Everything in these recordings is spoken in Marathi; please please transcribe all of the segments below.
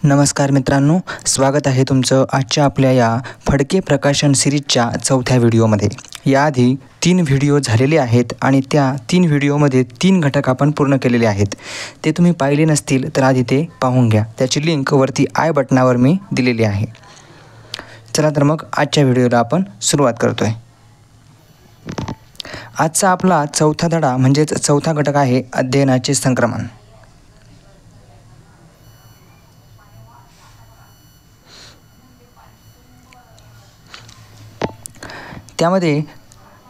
नमस्कार मित्रांनो, स्वागत आहे तुमचं आजच्या आपल्या या फडके प्रकाशन सिरीजच्या चौथ्या व्हिडिओमध्ये। याआधी 3 व्हिडिओ झालेले आहेत आणि त्या 3 व्हिडिओमध्ये 3 घटक आपण पूर्ण केलेले आहेत। ते तुम्ही पाहिले नसतील तर आधी ते पाहून घ्या, त्याची लिंक वरती आय बटनावर मी दिलेली आहे। चला तर मग आजच्या व्हिडिओला आपण सुरुवात करतोय। आजचा आपला चौथा धडा म्हणजेच चौथा घटक आहे अध्ययनाचे संक्रमण। त्यामध्ये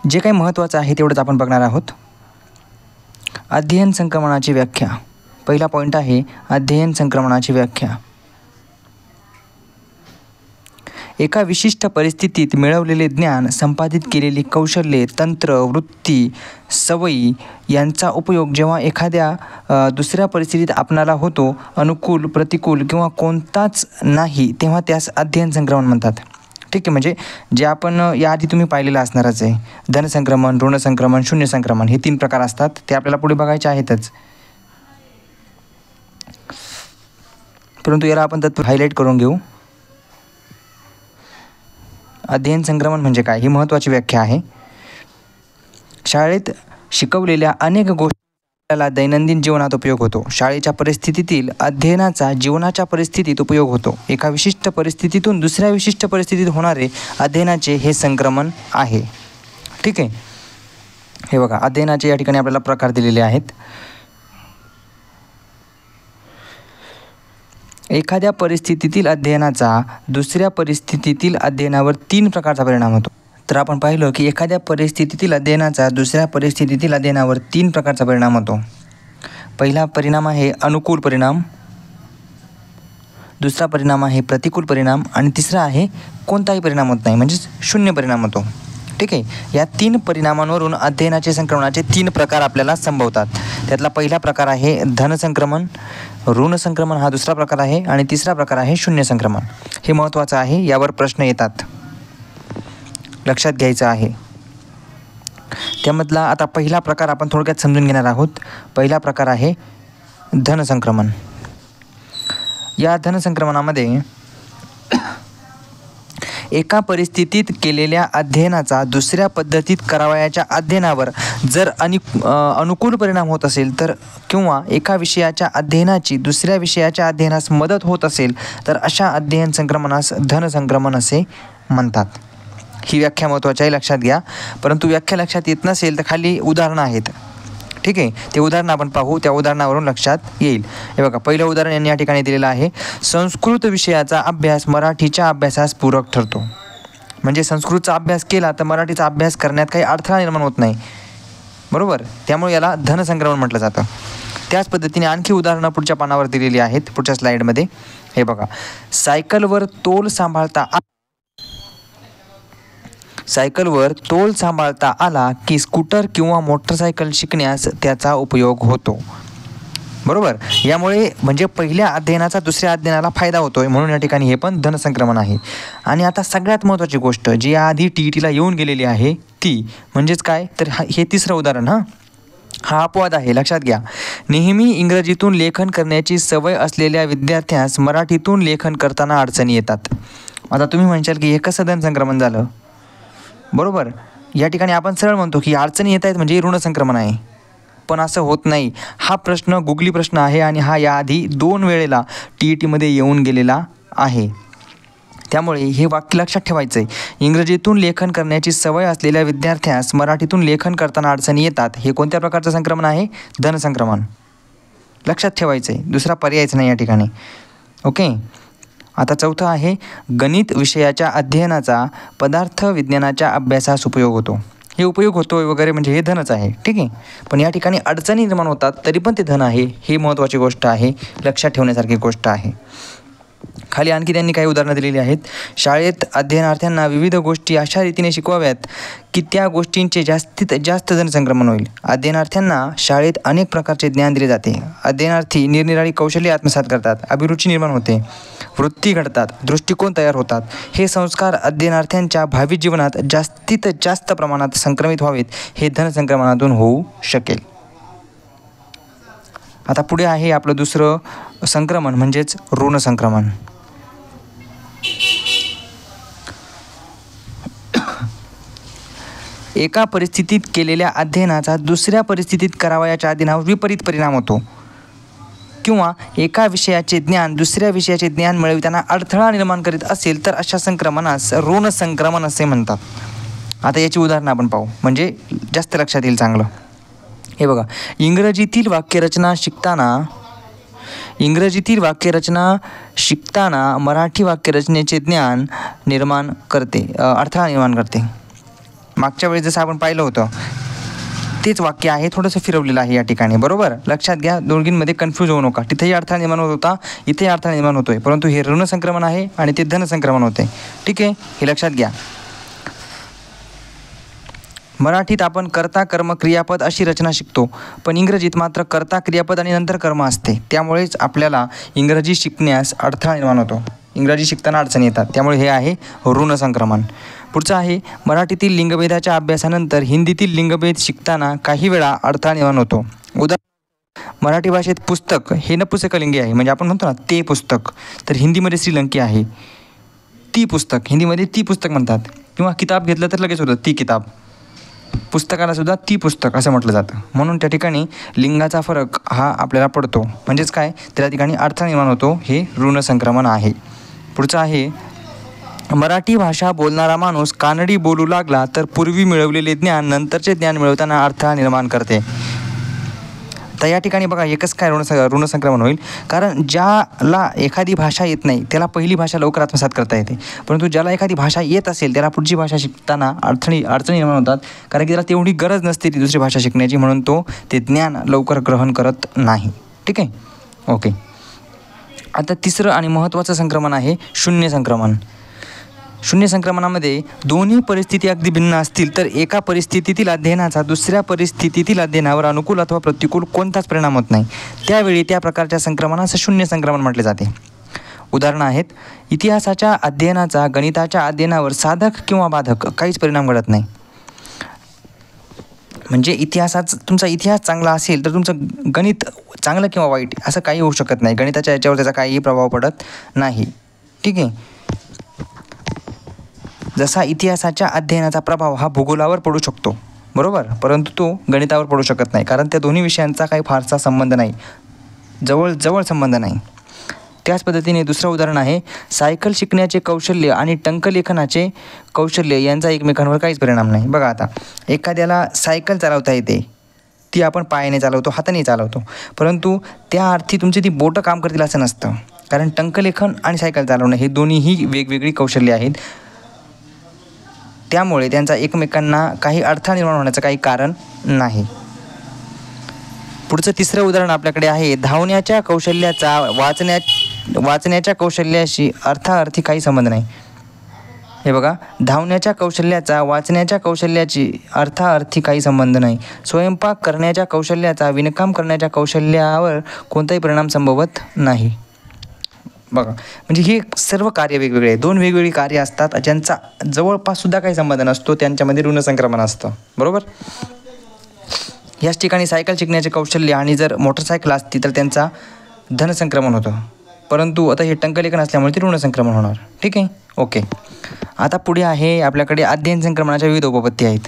जे काही महत्त्वाचं आहे तेवढंच आपण बघणार आहोत। अध्ययन संक्रमणाची व्याख्या। पहिला पॉईंट आहे अध्ययन संक्रमणाची व्याख्या। एका विशिष्ट परिस्थितीत मिळवलेले ज्ञान, संपादित केलेली कौशल्ये, तंत्र, वृत्ती, सवयी यांचा उपयोग जेव्हा एखाद्या दुसऱ्या परिस्थितीत आपणाला होतो, अनुकूल, प्रतिकूल किंवा कोणताच नाही, तेव्हा त्यास अध्ययन संक्रमण म्हणतात। ठीक आहे, म्हणजे जे आपण याआधी तुम्ही पाहिलेलं असणारच आहे। धन संक्रमण, ऋण संक्रमण, शून्य संक्रमण हे 3 प्रकार असतात, ते आपल्याला पुढे बघायचे आहेतच, परंतु याला आपण तत्व हायलाईट करून घेऊ। अध्ययन संक्रमण म्हणजे काय ही महत्त्वाची व्याख्या आहे। शाळेत शिकवलेल्या अनेक गोष्टी आपल्याला दैनंदिन जीवनात उपयोग होतो। शाळेच्या परिस्थितीतील अध्ययनाचा जीवनाच्या परिस्थितीत उपयोग होतो। एका विशिष्ट परिस्थितीतून दुसऱ्या विशिष्ट परिस्थितीत होणारे अध्ययनाचे हे संक्रमण आहे। ठीक आहे, हे बघा अध्ययनाचे या ठिकाणी आपल्याला प्रकार दिलेले आहेत। एखाद्या परिस्थितीतील अध्ययनाचा दुसऱ्या परिस्थितीतील अध्ययनावर 3 प्रकारचा परिणाम होतो। तर आपण पाहिलं की एखाद्या परिस्थितीतील अध्ययनाचा दुसऱ्या परिस्थितीतील अध्ययनावर 3 प्रकारचा परिणाम होतो। पहिला परिणाम आहे अनुकूल परिणाम, दुसरा परिणाम आहे प्रतिकूल परिणाम आणि तिसरा आहे कोणताही परिणाम होत नाही, म्हणजेच शून्य परिणाम होतो। ठीक आहे, या 3 परिणामांवरून अध्ययनाचे संक्रमणाचे 3 प्रकार आपल्याला संभवतात। त्यातला पहिला प्रकार आहे धन संक्रमण, ऋण संक्रमण हा दुसरा प्रकार आहे आणि तिसरा प्रकार आहे शून्य संक्रमण। हे महत्त्वाचं आहे, यावर प्रश्न येतात, लक्षात घ्यायचं आहे। त्यामधला आता पहिला प्रकार आपण थोडक्यात समजून घेणार आहोत। पहिला प्रकार आहे धन संक्रमण। या धन संक्रमणामध्ये एका परिस्थितीत केलेल्या अध्ययनाचा दुसऱ्या पद्धतीत करावयाच्या अध्ययनावर जर अनुकूल परिणाम होत असेल तर किंवा एका विषयाच्या अध्ययनाची दुसऱ्या विषयाच्या अध्ययनास मदत होत असेल तर अशा अध्ययन संक्रमणास धन संक्रमण असे म्हणतात। ही व्याख्या महत्त्वाची आहे, लक्षात घ्या। परंतु व्याख्या लक्षात येत नसेल तर खाली उदाहरणं आहेत। ठीक आहे, ते उदाहरण आपण पाहू, त्या उदाहरणावरून लक्षात येईल। हे बघा, पहिलं उदाहरण यांनी या ठिकाणी दिलेलं आहे। संस्कृत विषयाचा अभ्यास मराठीच्या अभ्यासास पूरक ठरतो। म्हणजे संस्कृतचा अभ्यास केला तर मराठीचा अभ्यास करण्यात काही अडथळा निर्माण होत नाही, बरोबर, त्यामुळे याला धन संक्रमण म्हटलं जातं। त्याच पद्धतीने आणखी उदाहरणं पुढच्या पानावर दिलेली आहेत, पुढच्या स्लाईडमध्ये। हे बघा, सायकलवर तोल सांभाळता आला की स्कूटर किंवा मोटरसायकल शिकण्यास त्याचा उपयोग होतो, बरोबर। यामुळे म्हणजे पहिल्या अध्ययनाचा दुसऱ्या अध्ययनाला फायदा होतोय, म्हणून या ठिकाणी हे पण धन संक्रमण आहे। आणि आता सगळ्यात महत्त्वाची गोष्ट जी आधी TETला येऊन गेलेली आहे ती म्हणजेच काय, तर हे तिसरं उदाहरण हा अपवाद आहे, लक्षात घ्या। नेहमी इंग्रजीतून लेखन करण्याची सवय असलेल्या विद्यार्थ्यास मराठीतून लेखन करताना अडचणी येतात। आता तुम्ही म्हणशाल की हे कसं धन संक्रमण झालं, बरोबर। या ठिकाणी आपण सरळ म्हणतो की अडचणी येत आहेत म्हणजे ऋण संक्रमण आहे, पण असं होत नाही। हा प्रश्न गुगली प्रश्न आहे आणि हा याआधी 2 वेळेला TETमध्ये येऊन गेलेला आहे। त्यामुळे हे वाक्य लक्षात ठेवायचं आहे। इंग्रजीतून लेखन करण्याची सवय असलेल्या विद्यार्थ्यास मराठीतून लेखन करताना अडचणी येतात, हे कोणत्या प्रकारचं संक्रमण आहे, धन संक्रमण, लक्षात ठेवायचं आहे, दुसरा पर्यायच नाही या ठिकाणी। ओके, आता चौथं आहे गणित विषयाच्या अध्ययनाचा पदार्थ विज्ञानाच्या अभ्यासास उपयोग होतो। हे उपयोग होतो वगैरे म्हणजे हे धनच आहे, ठीक आहे, पण या ठिकाणी अडचणी निर्माण होतात तरी पण ते धन आहे, ही महत्त्वाची गोष्ट आहे, लक्षात ठेवण्यासारखी गोष्ट आहे। खाली आणखी त्यांनी काही उदाहरणं दिलेली आहेत। शाळेत अध्ययनार्थ्यांना विविध गोष्टी अशा रीतीने शिकवाव्यात की त्या गोष्टींचे जास्तीत जास्त धन संक्रमण होईल। अध्ययनार्थ्यांना शाळेत अनेक प्रकारचे ज्ञान दिले जाते। अध्ययनार्थी निरनिराळी कौशल्ये आत्मसात करतात, अभिरुची निर्माण होते, वृत्ती घडतात, दृष्टिकोन तयार होतात। हे संस्कार अध्ययनार्थ्यांच्या भावी जीवनात जास्तीत जास्त प्रमाणात संक्रमित व्हावेत, हे धन संक्रमणातून होऊ शकेल। आता पुढे आहे आपलं दुसरं संक्रमण म्हणजेच ऋण संक्रमण. एका परिस्थितीत केलेल्या अध्ययनाचा दुसऱ्या परिस्थितीत करावयाच्या अध्ययनावर विपरीत परिणाम होतो किंवा एका विषयाचे ज्ञान दुसऱ्या विषयाचे ज्ञान मिळविताना अडथळा निर्माण करीत असेल तर अशा संक्रमणास ऋण संक्रमण असे म्हणतात. आता याची उदाहरणं आपण पाहू म्हणजे जास्त लक्षात येईल चांगलं. हे बघा, इंग्रजीतील वाक्यरचना शिकताना मराठी वाक्यरचनेचे ज्ञान निर्माण करते, अडथळा निर्माण करते. मागच्या वेळेस जसं आपण पाहिलं होतं तेच वाक्य आहे, थोडंसं फिरवलेलं आहे या ठिकाणी. बरोबर, लक्षात घ्या, दोघींमध्ये कन्फ्यूज होऊ नका. तिथेही अडथळा निर्माण होत होता, इथेही अडथळा निर्माण होतोय, परंतु हे ऋण संक्रमण आहे आणि ते धन संक्रमण होते. ठीक आहे, हे लक्षात घ्या. मराठीत आपण कर्ता कर्म क्रियापद अशी रचना शिकतो, पण इंग्रजीत मात्र कर्ता क्रियापद आणि नंतर कर्म असते. त्यामुळेच आपल्याला इंग्रजी शिकण्यास अडथळा निर्माण होतो, इंग्रजी शिकताना अडचणी येतात. त्यामुळे हे आहे ऋण संक्रमण. पुढचं आहे, मराठीतील लिंगभेदाच्या अभ्यासानंतर हिंदीतील लिंगभेद शिकताना काही वेळा अडथळा निर्माण होतो. मराठी भाषेत पुस्तक हे नपुंसकलिंगी आहे, म्हणजे आपण म्हणतो ना ते पुस्तक, तर हिंदीमध्ये श्रीलंकी आहे. ती पुस्तक हिंदीमध्ये ती पुस्तक म्हणतात, किंवा किताब घेतलं तर लगेच होतं ती किताब. पुस्तकाला सुद्धा ती पुस्तक असं म्हटलं जातं. म्हणून त्या ठिकाणी लिंगाचा फरक हा आपल्याला पडतो, म्हणजेच काय, त्या ठिकाणी अडथळा निर्माण होतो. हे ऋण संक्रमण आहे. पुढचं आहे, मराठी भाषा बोलणारा माणूस कानडी बोलू लागला तर पूर्वी मिळवलेले ज्ञान नंतरचे ज्ञान मिळवताना अडथळा निर्माण करते. तर या ठिकाणी बघा, एकच काय ऋण संक्रमण होईल, कारण ज्याला एखादी भाषा येत नाही त्याला पहिली भाषा लवकर आत्मसात करता येते, परंतु ज्याला एखादी भाषा येत असेल त्याला पुढची भाषा शिकताना अडचणी निर्माण होतात, कारण की त्याला तेवढी गरज नसते ती दुसरी भाषा शिकण्याची, म्हणून तो ते ज्ञान लवकर ग्रहण करत नाही. ठीक आहे, ओके. आता तिसरं आणि महत्त्वाचं संक्रमण आहे शून्य संक्रमण. शून्य संक्रमणामध्ये दोन्ही परिस्थिती अगदी भिन्न असतील तर एका परिस्थितीतील अध्ययनाचा दुसऱ्या परिस्थितीतील अध्ययनावर अनुकूल अथवा प्रतिकूल कोणताच परिणाम होत नाही. त्यावेळी त्या प्रकारच्या संक्रमणास शून्य संक्रमण म्हटले जाते. उदाहरणं आहेत, इतिहासाच्या अध्ययनाचा गणिताच्या अध्ययनावर साधक किंवा बाधक काहीच परिणाम घडत नाही. म्हणजे तुमचा इतिहास चांगला असेल तर तुमचं गणित चांगलं किंवा वाईट असं काही होऊ शकत नाही. गणिताच्या याच्यावर त्याचा काहीही प्रभाव पडत नाही. ठीक आहे, जसा इतिहासाच्या अध्ययनाचा प्रभाव हा भूगोलावर पडू शकतो, बरोबर, परंतु तो गणितावर पडू शकत नाही, कारण त्या दोन्ही विषयांचा काही फारसा संबंध नाही, जवळ संबंध नाही. त्याच पद्धतीने दुसरं उदाहरण आहे, सायकल शिकण्याचे कौशल्य आणि टंकलेखनाचे कौशल्य यांचा एकमेकांवर काहीच परिणाम नाही. बघा, आता एखाद्याला सायकल चालवता येते, ती आपण पायाने चालवतो, हाताने चालवतो, परंतु त्या अर्थी तुमची ती बोटं काम करतील असं नसतं, कारण टंकलेखन आणि सायकल चालवणं हे दोन्हीही वेगवेगळी कौशल्य आहेत. त्यामुळे त्यांचा एकमेकांना काही अडथळा निर्माण होण्याचं काही कारण नाही. पुढचं तिसरं उदाहरण आपल्याकडे आहे, धावण्याच्या कौशल्याचा वाचण्याच्या कौशल्याशी अर्थाअर्थी काही संबंध नाही. हे बघा, धावण्याच्या कौशल्याचा वाचण्याच्या कौशल्याची अर्थाअर्थी काही संबंध नाही. स्वयंपाक करण्याच्या कौशल्याचा विणकाम करण्याच्या कौशल्यावर कोणताही परिणाम संभवत नाही. बघा, म्हणजे हे सर्व कार्य वेगवेगळे आहे, दोन वेगवेगळी कार्य असतात ज्यांचा जवळपाससुद्धा काही संबंध नसतो, त्यांच्यामध्ये ऋण संक्रमण असतं. बरोबर, याच ठिकाणी सायकल शिकण्याचे कौशल्य आणि जर मोटरसायकल असती तर त्यांचा धन संक्रमण होतं, परंतु आता हे टंकलेखन असल्यामुळे ते ऋण संक्रमण होणार. ठीक आहे, ओके. आता पुढे आहे आपल्याकडे अध्ययन संक्रमणाच्या विविध उपपत्ती आहेत.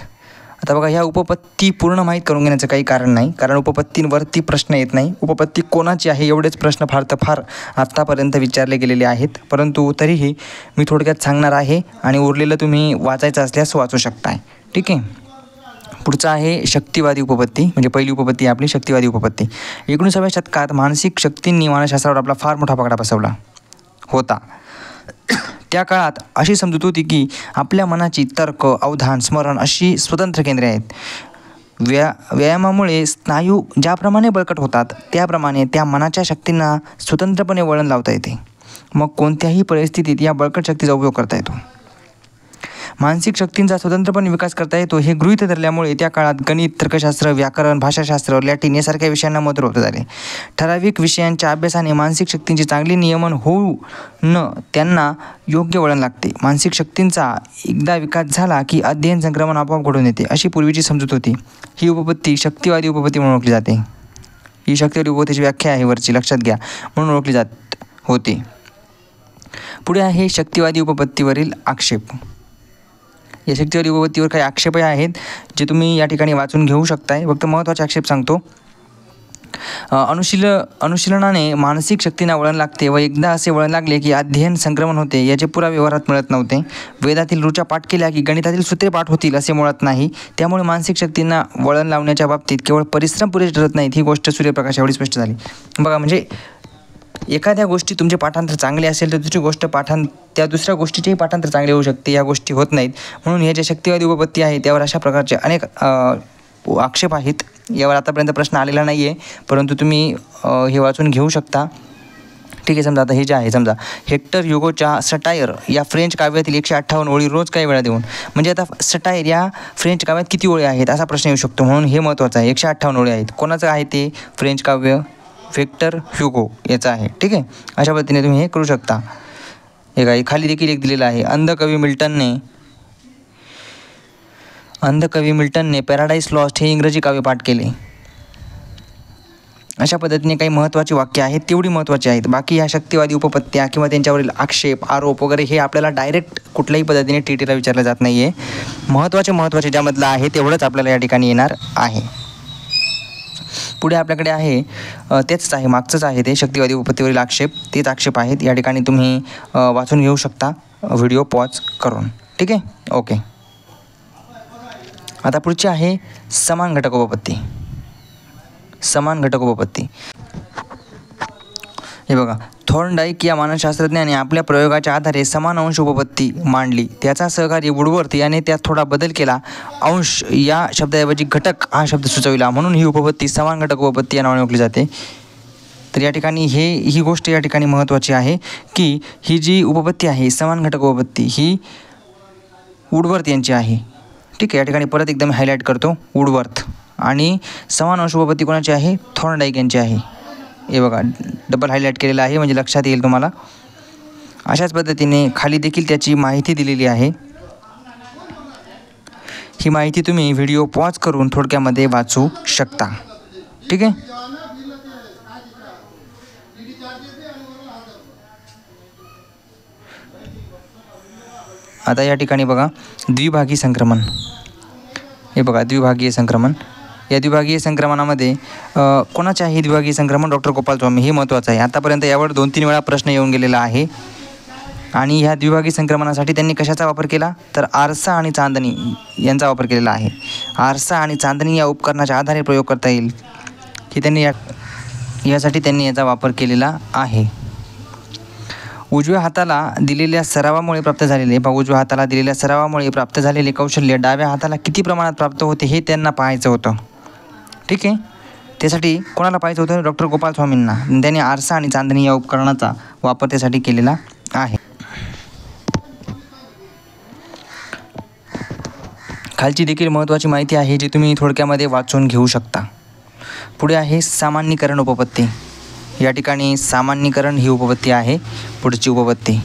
आता बघा, ह्या उपपत्ती पूर्ण माहीत करून घेण्याचं काही कारण नाही, कारण उपपत्तींवरती प्रश्न येत नाही. उपपत्ती कोणाची आहे एवढेच प्रश्न फार आत्तापर्यंत विचारले गेलेले आहेत, परंतु तरीही मी थोडक्यात सांगणार आहे आणि उरलेलं तुम्ही वाचायचं असल्यास वाचू शकताय. ठीक आहे, पुढचं आहे शक्तिवादी उपपत्ती, म्हणजे पहिली उपपत्ती आहे आपली शक्तिवादी उपपत्ती. 19व्या शतकात मानसिक शक्तींनी मानसशास्त्रावर आपला फार मोठा पगडा बसवला होता. त्या काळात अशी समजूत होती की आपल्या मनाची तर्क, अवधान, स्मरण अशी स्वतंत्र केंद्रे आहेत. व्यायामामुळे स्नायू ज्याप्रमाणे बळकट होतात त्याप्रमाणे त्या मनाच्या शक्तींना स्वतंत्रपणे वळण लावता येते. मग कोणत्याही परिस्थितीत या बळकट शक्तीचा उपयोग करता येतो. मानसिक शक्तींचा स्वतंत्रपणे विकास करता येतो हे गृहीत धरल्यामुळे त्या काळात गणित, तर्कशास्त्र, व्याकरण, भाषाशास्त्र, लॅटिन यासारख्या विषयांना महत्त्व होत झाले. ठराविक विषयांच्या अभ्यासाने मानसिक शक्तींचे चांगले नियमन होऊन त्यांना योग्य वळण लागते. मानसिक शक्तींचा एकदा विकास झाला की अध्ययन संक्रमण आपोआप घडून येते, अशी पूर्वीची समजूत होती. ही उपपत्ती शक्तिवादी उपपत्ती म्हणून ओळखली जाते. ही शक्तीवादी उपपत्तीची व्याख्या आहे वरची, लक्षात घ्या, म्हणून ओळखली जात होती. पुढे आहे शक्तिवादी उपपत्तीवरील आक्षेप. या शक्तिवादी उपपत्तीवर काही आक्षेपही आहेत जे तुम्ही या ठिकाणी वाचून घेऊ शकताय. फक्त महत्त्वाचे आक्षेप सांगतो. अनुशीलनाने मानसिक शक्तींना वळण लागते व एकदा असे वळण लागले की अध्ययन संक्रमण होते, याचे पुरा व्यवहारात मिळत नव्हते. वेदातील ऋचा पाठ केल्या की गणितातील सूत्रे पाठ होतील असे मुळात नाही. त्यामुळे मानसिक शक्तींना वळण लावण्याच्या बाबतीत केवळ परिश्रम पुरेसे ठरत नाहीत. ही गोष्ट सूर्यप्रकाश एवढी स्पष्ट झाली. बघा, म्हणजे एखाद्या गोष्टी तुमचे पाठांतर चांगले असेल तर दुसरी गोष्ट त्या दुसऱ्या गोष्टीचेही पाठांतर चांगले होऊ शकते. या गोष्टी होत नाहीत. म्हणून हे जे शक्तिवादी उपपत्ती आहे त्यावर अशा प्रकारचे अनेक आक्षेप आहेत. यावर आतापर्यंत प्रश्न आलेला नाही आहे, परंतु तुम्ही हे वाचून घेऊ शकता. ठीक आहे. समजा आता हे जे आहे, समजा हेक्टर ह्युगोच्या सटायर या फ्रेंच काव्यातील 158 ओळी रोज काही वेळा देऊन, म्हणजे आता सटायर या फ्रेंच काव्यात किती ओळी आहेत असा प्रश्न येऊ शकतो. म्हणून हे महत्त्वाचं आहे. 158 ओळी आहेत. कोणाचं आहे ते फ्रेंच काव्य? व्हिक्टर ह्युगो याचं आहे. ठीक आहे. अशा पद्धतीने तुम्ही हे करू शकता. हे काय खाली देखील एक दिलेलं आहे. अंधकवी मिल्टनने पॅराडाईस लॉस्ट हे इंग्रजी काव्य पाठ केले. अशा पद्धतीने काही महत्त्वाची वाक्य आहेत, तेवढी महत्त्वाची आहेत. बाकी ह्या शक्तिवादी उपपत्त्या किंवा त्यांच्यावरील आक्षेप, आरोप वगैरे हे आपल्याला डायरेक्ट कुठल्याही पद्धतीने TTला विचारलं जात नाही आहे. महत्त्वाचे ज्यामधलं आहे तेवढंच आपल्याला या ठिकाणी येणार आहे. पुढे आपल्याकडे आहे तेच आहे, मागचंच आहे ते शक्तिवादी उपपत्तीवरील आक्षेप. तेच आक्षेप आहेत. या ठिकाणी तुम्ही वाचून घेऊ शकता व्हिडिओ पॉज करून. ठीक आहे. ओके. आता पुढची आहे समान घटक उपपत्ती. हे बघा, थॉर्नडाईक या मानसशास्त्रज्ञाने आपल्या प्रयोगाच्या आधारे समान अंश उपपत्ती मांडली. त्याचा सहकारी वुडवर्थ याने त्यात थोडा बदल केला. अंश या शब्दाऐवजी घटक हा शब्द सुचविला. म्हणून ही उपपत्ती समान घटक उपपत्ती या नावाने ओळखली जाते. तर या ठिकाणी ही गोष्ट या ठिकाणी महत्त्वाची आहे की ही जी उपपत्ती आहे समान घटक उपपत्ती ही वुडवर्थ यांची आहे. ठीक आहे. या ठिकाणी परत एकदम हायलाईट करतो, वुडवर्थ. आणि समान अंश उपपत्ती कोणाची आहे? थॉर्नडाईक यांची आहे. हे बघा, डबल हायलाईट केलेलं आहे म्हणजे लक्षात येईल तुम्हाला. अशाच पद्धतीने खाली देखील त्याची माहिती दिलेली आहे. ही माहिती तुम्ही व्हिडिओ पॉज करून थोडक्यामध्ये वाचू शकता. ठीक आहे. आता या ठिकाणी बघा, द्विभागी संक्रमण. हे बघा, द्विभागीय संक्रमण. या द्विभागीय संक्रमणामध्ये कोणाचे आहे द्विभागीय संक्रमण? डॉक्टर गोपाल स्वामी. हे महत्त्वाचं आहे. आतापर्यंत यावर 2-3 वेळा प्रश्न येऊन गेलेला आहे. आणि ह्या द्विभागीय संक्रमणासाठी त्यांनी कशाचा वापर केला? तर आरसा आणि चांदणी यांचा वापर केलेला आहे. आरसा आणि चांदणी या उपकरणाच्या आधारे प्रयोग करता येईल की त्यांनी यासाठी त्यांनी याचा वापर केलेला आहे. उजव्या हाताला दिलेल्या सरावामुळे प्राप्त झालेले कौशल्य डाव्या हाताला किती प्रमाणात प्राप्त होते हे त्यांना पाहायचं होतं. ठीक आहे. त्यासाठी कोणाला पाहायचं होतं? डॉक्टर गोपाल स्वामींना. त्यांनी आरसा आणि चांदणी या उपकरणाचा वापर त्यासाठी केलेला आहे. खालची देखील महत्त्वाची माहिती आहे जी तुम्ही थोडक्यामध्ये वाचून घेऊ शकता. पुढे आहे सामान्यीकरण उपपत्ती. या ठिकाणी सामान्यीकरण ही उपपत्ती आहे. पुढची उपपत्ती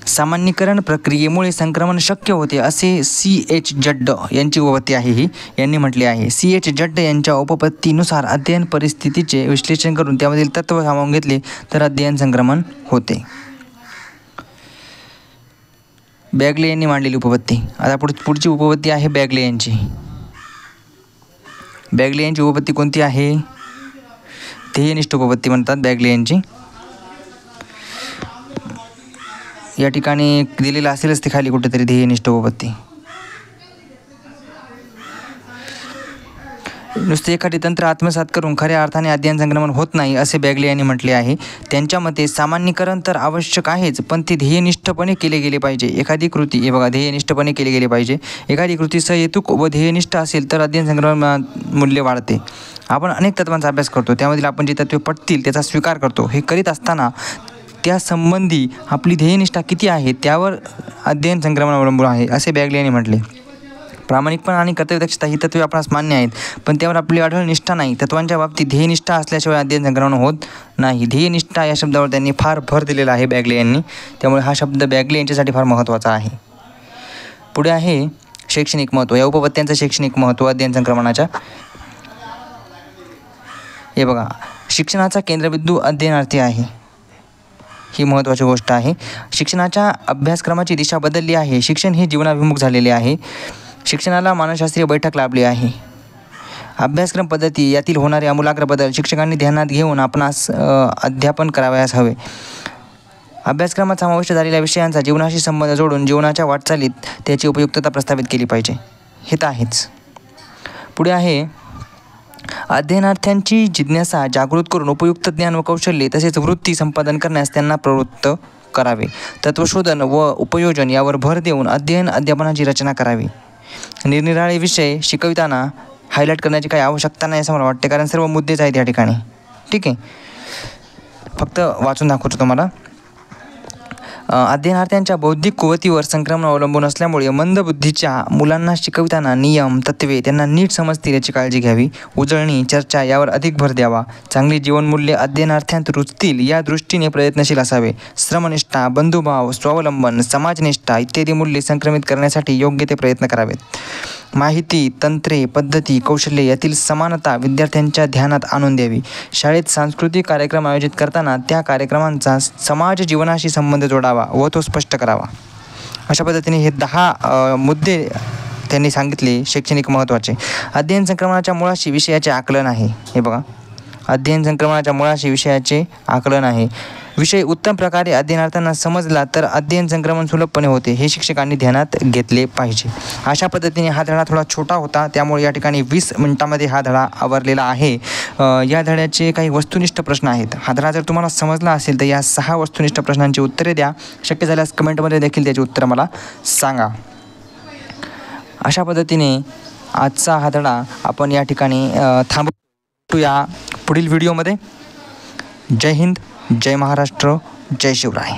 सामान्यीकरण प्रक्रियेमुळे संक्रमण शक्य होते असे C.H. जड्ड यांची उपपत्ती आहे. ही यांनी म्हटले आहे. C.H. जड्ड यांच्या उपपत्तीनुसार अध्ययन परिस्थितीचे विश्लेषण करून त्यामधील तत्व सामावून घेतले तर अध्ययन संक्रमण होते. बॅगले यांनी मांडलेली उपपत्ती. आता पुढची उपपत्ती आहे बॅगले यांची. बॅगले यांची उपपत्ती कोणती आहे? ध्येयनिष्ठ उपपत्ती म्हणतात बॅगले यांची. या ठिकाणी दिलेलं असेलच ते खाली कुठेतरी ध्येयनिष्ठ उपपत्ती. नुसते एखादे तंत्र आत्मसात करून खऱ्या अर्थाने अध्ययन संक्रमण होत नाही असे बॅगले यांनी म्हटले आहे. त्यांच्या मते सामान्यीकरण तर आवश्यक आहेच, पण ते ध्येयनिष्ठपणे केले गेले पाहिजे. एखादी कृती, हे बघा, ध्येयनिष्ठपणे केले गेले पाहिजे. एखादी कृती सहेतुक व ध्येयनिष्ठ असेल तर अध्ययन संक्रमण मूल्य वाढते. आपण अनेक तत्वांचा अभ्यास करतो, त्यामधील आपण जे तत्वे पटतील त्याचा स्वीकार करतो. हे करीत असताना त्यासंबंधी आपली ध्येयनिष्ठा किती आहे त्यावर अध्ययन संक्रमण अवलंबून आहे असे बॅगले यांनी म्हटले. प्रामाणिकपणा आणि कर्तव्यदक्षता ही तत्वे आपणास मान्य आहेत, पण त्यावर आपली अढळ निष्ठा नाही. तत्वांच्या बाबतीत ध्येयनिष्ठा असल्याशिवाय अध्ययन संक्रमण होत नाही. ध्येयनिष्ठा या शब्दावर त्यांनी फार भर दिलेला आहे बॅगले यांनी. त्यामुळे हा शब्द बॅगले यांच्यासाठी फार महत्त्वाचा आहे. पुढे आहे शैक्षणिक महत्त्व. या उपपत्त्यांचं शैक्षणिक महत्त्व अध्ययन संक्रमणाच्या. हे बघा, शिक्षणाचा केंद्रबिंदू अध्ययनार्थी आहे, ही महत्त्वाची गोष्ट आहे. शिक्षणाच्या अभ्यासक्रमाची दिशा बदलली आहे. शिक्षण हे जीवनाभिमुख झालेले आहे. शिक्षणाला मानसशास्त्रीय बैठक लाभली आहे. अभ्यासक्रम पद्धती यातील होणारे आमूलाग्र बदल शिक्षकांनी ध्यानात घेऊन आपणास अध्यापन करावयास हवे. अभ्यासक्रमात समाविष्ट झालेल्या विषयांचा जीवनाशी संबंध जोडून जीवनाच्या वाटचालीत त्याची उपयुक्तता प्रस्थापित केली पाहिजे. हे तर आहेच. पुढे आहे, अध्ययनार्थ्यांची जिज्ञासा जागृत करून उपयुक्त ज्ञान व कौशल्ये तसेच वृत्ती संपादन करण्यास त्यांना प्रवृत्त करावे. तत्वशोधन व उपयोजन यावर भर देऊन अध्यापनाची रचना करावी. निरनिराळे विषय शिकविताना हायलाईट करण्याची काही आवश्यकता नाही असं मला वाटते, कारण सर्व मुद्देच आहेत या ठिकाणी. ठीक आहे, फक्त वाचून दाखवतो तुम्हाला. अध्ययनार्थ्यांच्या बौद्धिक कुवतीवर संक्रमण अवलंबून असल्यामुळे मंदबुद्धीच्या मुलांना शिकविताना नियम तत्त्वे त्यांना नीट समजतील याची काळजी घ्यावी. उजळणी चर्चा यावर अधिक भर द्यावा. चांगली जीवनमूल्ये अध्ययनार्थ्यांत रुजतील या दृष्टीने प्रयत्नशील असावे. श्रमनिष्ठा, बंधुभाव, स्वावलंबन, समाजनिष्ठा इत्यादी मूल्ये संक्रमित करण्यासाठी योग्य ते प्रयत्न करावेत. माहिती, तंत्रे, पद्धती, कौशल्ये यातील समानता विद्यार्थ्यांच्या ध्यानात आणून द्यावी. शाळेत सांस्कृतिक कार्यक्रम आयोजित करताना त्या कार्यक्रमांचा समाज जीवनाशी संबंध जोडावा व तो स्पष्ट करावा. अशा पद्धतीने हे 10 मुद्दे त्यांनी सांगितले शैक्षणिक महत्त्वाचे. अध्ययन संक्रमणाच्या मुळाशी विषयाचे आकलन आहे. हे बघा, अध्ययन संक्रमणाच्या मुळाशी विषयाचे आकलन आहे. विषय उत्तम प्रकारे अध्ययनार्थ्यांना समजला तर अध्ययन संक्रमण सुलभपणे होते, हे शिक्षकांनी ध्यानात घेतले पाहिजे. अशा पद्धतीने हा धडा थोडा छोटा होता, त्यामुळे या ठिकाणी 20 मिनिटामध्ये हा धडा आवरलेला आहे. या धड्याचे काही वस्तुनिष्ठ प्रश्न आहेत. हा धडा जर तुम्हाला समजला असेल तर या 6 वस्तुनिष्ठ प्रश्नांची उत्तरे द्या. शक्य झाल्यास कमेंटमध्ये देखील त्याची उत्तरं मला सांगा. अशा पद्धतीने आजचा हा धडा आपण या ठिकाणी थांबवूया पुढील व्हिडिओमध्ये. जय हिंद, जय महाराष्ट्र, जय शिवराय.